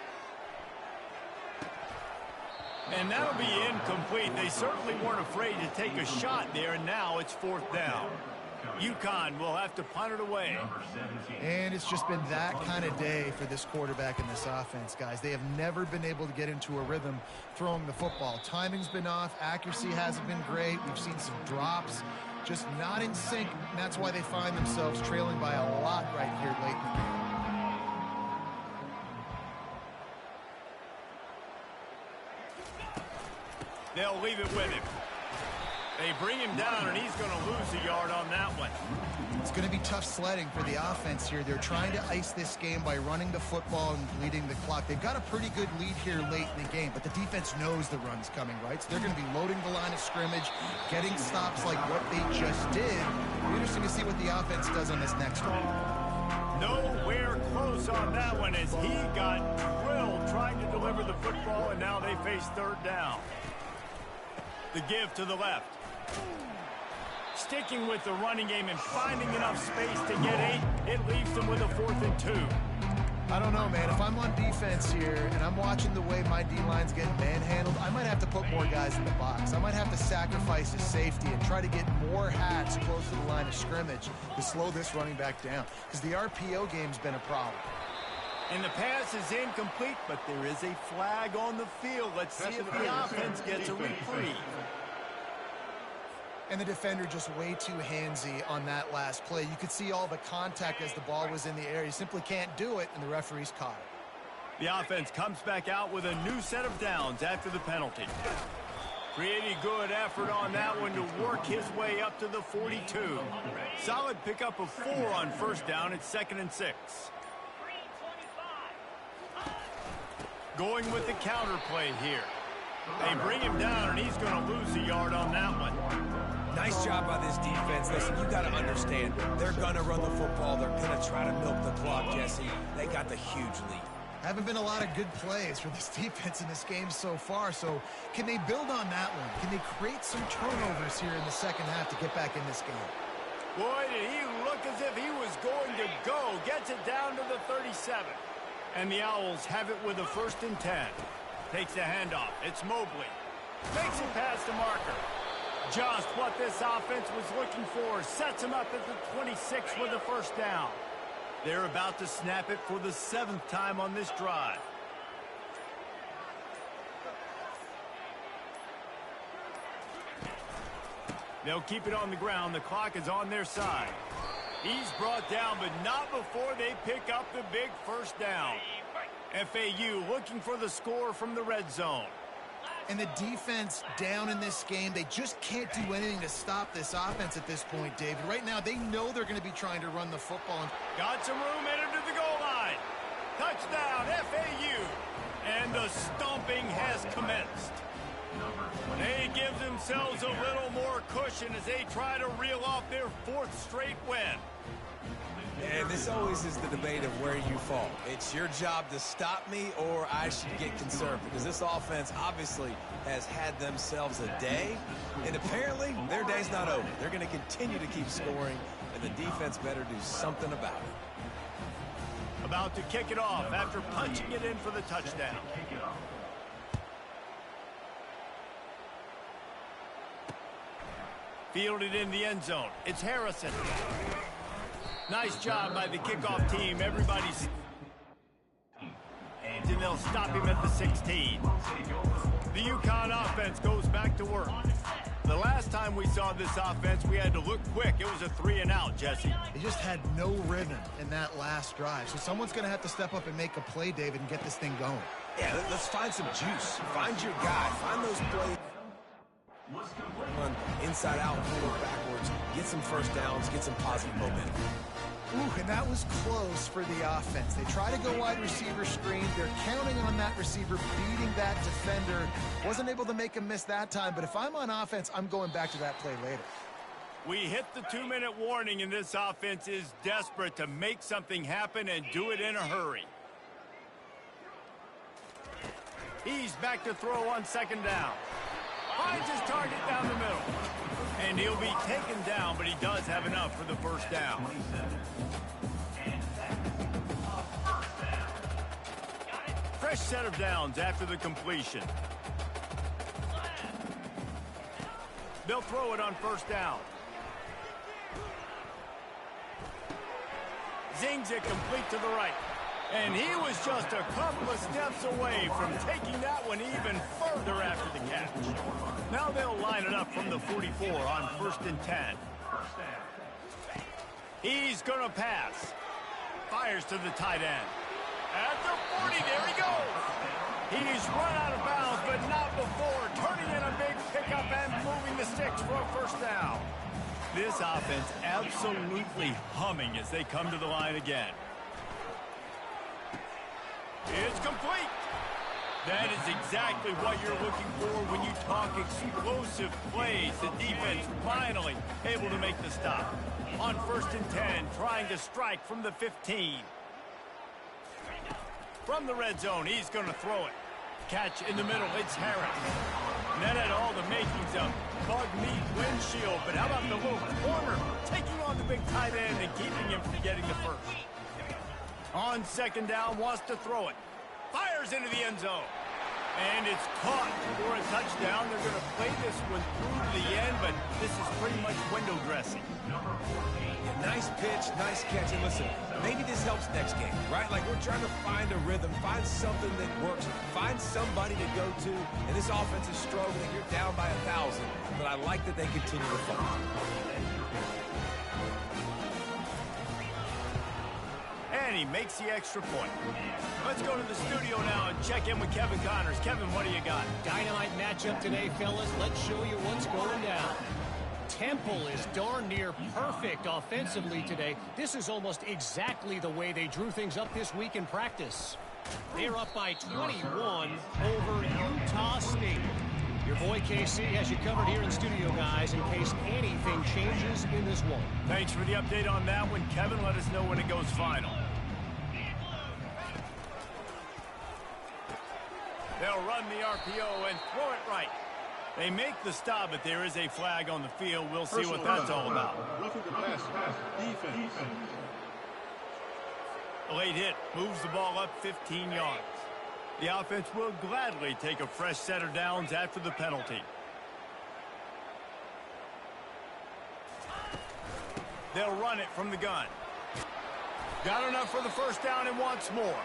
And that'll be incomplete. They certainly weren't afraid to take a shot there, and now it's 4th down. UConn will have to punt it away. And it's just been that kind of day for this quarterback and this offense, guys. They have never been able to get into a rhythm throwing the football. Timing's been off. Accuracy hasn't been great. We've seen some drops. Just not in sync, and that's why they find themselves trailing by a lot right here late in the game. They'll leave it with him. They bring him down, and he's going to lose a yard on that one. It's going to be tough sledding for the offense here. They're trying to ice this game by running the football and bleeding the clock. They've got a pretty good lead here late in the game, but the defense knows the run's coming, right? So they're going to be loading the line of scrimmage, getting stops like what they just did. It'll be interesting to see what the offense does on this next one. Nowhere close on that one as he got drilled trying to deliver the football, and now they face 3rd down. The give to the left. Sticking with the running game and finding enough space to get 8, it leaves them with a 4th and 2. I don't know, man. If I'm on defense here and I'm watching the way my D-line's getting manhandled, I might have to put more guys in the box. I might have to sacrifice his safety and try to get more hats close to the line of scrimmage to slow this running back down, because the RPO game's been a problem. And the pass is incomplete, but there is a flag on the field. Let's see if the offense gets a reprieve. And the defender just way too handsy on that last play. You could see all the contact as the ball was in the air. You simply can't do it, and the referee's caught it. The offense comes back out with a new set of downs after the penalty. Pretty good effort on that one to work his way up to the 42. Solid pickup of 4 on first down. It's 2nd and 6. Going with the counter play here. They bring him down, and he's going to lose a yard on that one. Nice job by this defense. Listen, you got to understand, they're going to run the football. They're going to try to milk the clock, Jesse. They got the huge lead. Haven't been a lot of good plays for this defense in this game so far, so can they build on that one? Can they create some turnovers here in the second half to get back in this game? Boy, did he look as if he was going to go. Gets it down to the 37. And the Owls have it with a 1st and 10. Takes the handoff. It's Mobley. Makes it past the marker. Just what this offense was looking for. Sets him up at the 26 with a 1st down. They're about to snap it for the 7th time on this drive. They'll keep it on the ground. The clock is on their side. He's brought down, but not before they pick up the big 1st down. FAU looking for the score from the red zone. And the defense down in this game, they just can't do anything to stop this offense at this point, David. Right now, they know they're going to be trying to run the football. Got some room headed to the goal line. Touchdown, FAU. And the stomping has commenced. They give themselves a little more cushion as they try to reel off their 4th straight win. And this always is the debate of where you fall. It's your job to stop me or I should get concerned, because this offense obviously has had themselves a day, and apparently their day's not over. They're going to continue to keep scoring, and the defense better do something about it. About to kick it off after punching it in for the touchdown. Fielded in the end zone. It's Harrison. Nice job by the kickoff team. Everybody's... And they'll stop him at the 16. The UConn offense goes back to work. The last time we saw this offense, we had to look quick. It was a 3-and-out, Jesse. They just had no rhythm in that last drive. So someone's going to have to step up and make a play, David, and get this thing going. Yeah, let's find some juice. Find your guy. Find those plays. Run inside out, forward, backwards. Get some 1st downs. Get some positive momentum. Ooh, and that was close for the offense. They try to go wide receiver screen. They're counting on that receiver beating that defender. Wasn't able to make him miss that time, but if I'm on offense, I'm going back to that play later. We hit the 2-minute warning, and this offense is desperate to make something happen and do it in a hurry. He's back to throw on 2nd down. Finds his target down the middle. And he'll be taken down, but he does have enough for the 1st down. Fresh set of downs after the completion. They'll throw it on 1st down. Zings it complete to the right. And he was just a couple of steps away from taking that one even further after the catch. Now they'll line it up from the 44 on 1st and 10. He's going to pass. Fires to the tight end. At the 40, there he goes. He's run out of bounds, but not before turning in a big pickup and moving the sticks for a 1st down. This offense absolutely humming as they come to the line again. It's complete. That is exactly what you're looking for when you talk explosive plays. The defense finally able to make the stop. On 1st and 10, trying to strike from the 15. From the red zone, he's going to throw it. Catch in the middle, it's Harris. And that had all the makings of bug meat windshield. But how about the little corner taking on the big tight end and keeping him from getting the 1st? On 2nd down, wants to throw it. Fires into the end zone. And it's caught for a touchdown. They're going to play this one through to the end, but this is pretty much window dressing. Nice pitch, nice catch. And listen, maybe this helps next game, right? Like, we're trying to find a rhythm, find something that works, find somebody to go to. And this offense is struggling. You're down by 1,000, but I like that they continue to fight. And he makes the extra point. Let's go to the studio now and check in with Kevin Connors. Kevin, what do you got? Dynamite matchup today, fellas. Let's show you what's going down. Temple is darn near perfect offensively today. This is almost exactly the way they drew things up this week in practice. They're up by 21 over Utah State. Your boy KC has you covered here in studio, guys, in case anything changes in this one. Thanks for the update on that one, Kevin. Let us know when it goes final. run the RPO and throw it right. They make the stop, but there is a flag on the field. We'll see what that's all about. Roughing the passer. Defense. A late hit moves the ball up 15 yards. The offense will gladly take a fresh set of downs after the penalty. They'll run it from the gun. Got enough for the first down and wants more.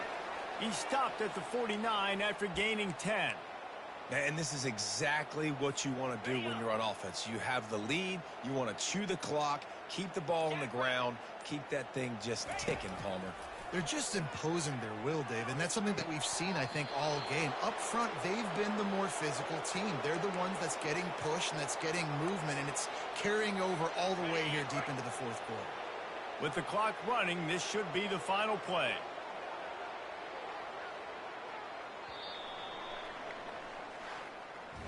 He stopped at the 49 after gaining 10. And this is exactly what you want to do when you're on offense. You have the lead. You want to chew the clock, keep the ball on the ground, keep that thing just ticking, Palmer. They're just imposing their will, Dave, and that's something that we've seen, I think, all game. Up front, they've been the more physical team. They're the ones that's getting pushed and that's getting movement, and it's carrying over all the way here deep into the fourth quarter. With the clock running, this should be the final play.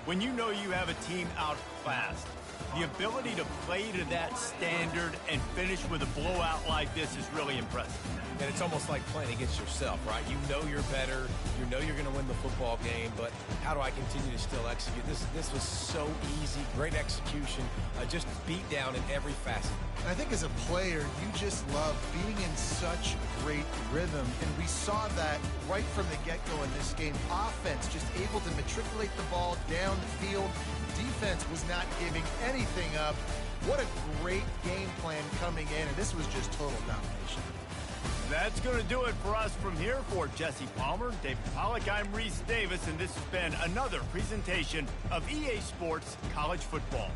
When you know you have a team outclassed, the ability to play to that standard and finish with a blowout like this is really impressive. And it's almost like playing against yourself, right? You know you're better. You know you're going to win the football game, but how do I continue to still execute? This was so easy, great execution, just beat down in every facet. I think as a player, you just love being in such great rhythm, and we saw that right from the get-go in this game. Offense just able to matriculate the ball down the field. Defense was not giving anything up. What a great game plan coming in, and this was just total domination. That's going to do it for us from here. For Jesse Palmer, David Pollack, I'm Reese Davis, and this has been another presentation of EA Sports College Football.